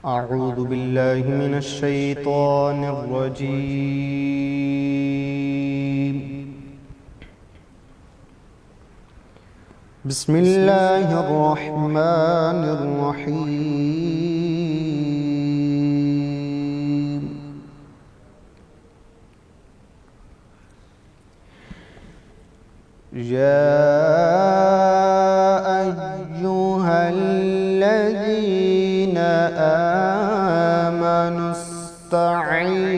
أعوذ بالله من الشيطان الرجيم. بسم الله الرحمن الرحيم. يا أيها الذين آمنوا استعينوا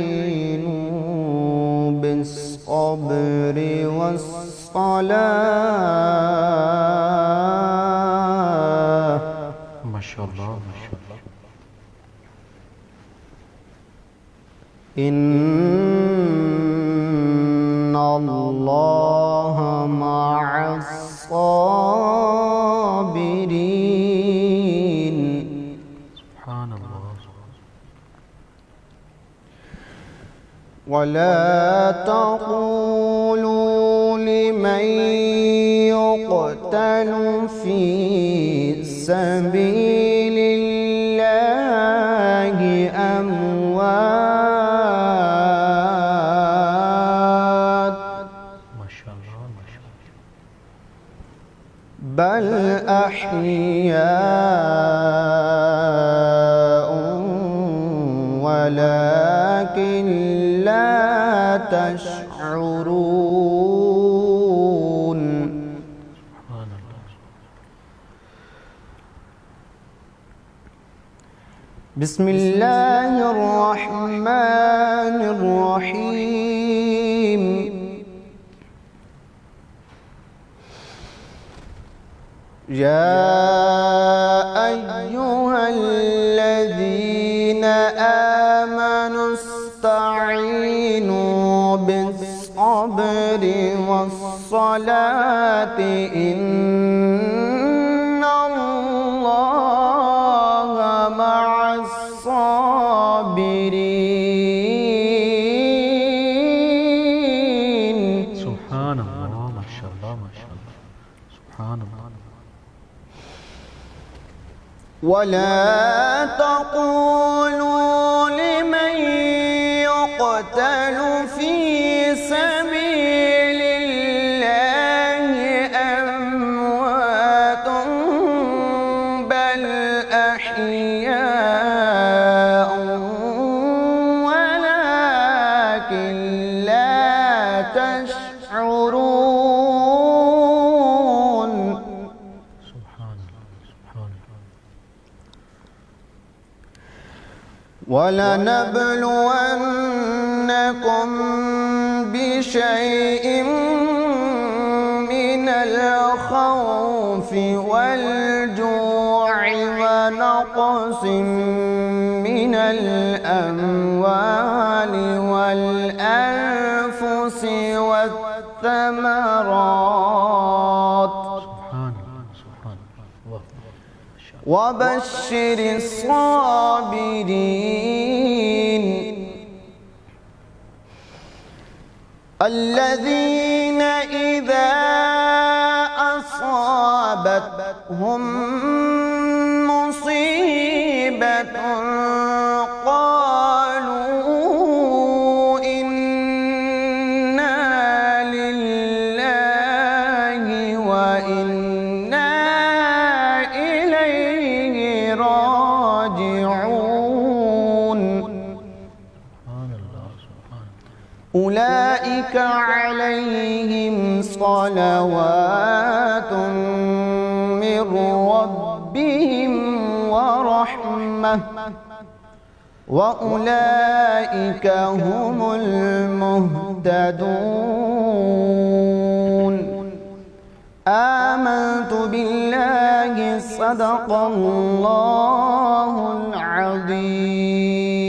بالصبر والصلاة. ما شاء الله ما شاء الله. إن الله مع الصابرين. سبحان الله. ولا تقولوا لمن يقتل في سبيل الله أموات، ما شاء الله ما شاء الله. بل أحياء ولكن لا تشعرون. سبحان الله. بسم الله الرحمن الرحيم. يا أيها الذين آمنوا استعينوا بالصبر والصلاة إن الله مع الصابرين. سبحان الله ما شاء الله ما شاء الله. سبحان الله. ولا تقولوا لمن يقتل في سبيل الله أموات، بل أحياء ولكن لا تشعرون. سبحان الله سبحان الله. ولنبلونكم بشيء من الخوف والجوع ونقص من الأموال والأنفس والثمرات. سبحان الله سبحان الله. ما شاء الله. وبشر الصابرين الذين إذا أصابتهم مصيبة قالوا إنا لله وإنا إليه راجعون. سبحان الله سبحان الله. أولئك عليهم صلوات من ربهم ورحمة وأولئك هم المهتدون. آمنت بالله صدق الله العظيم.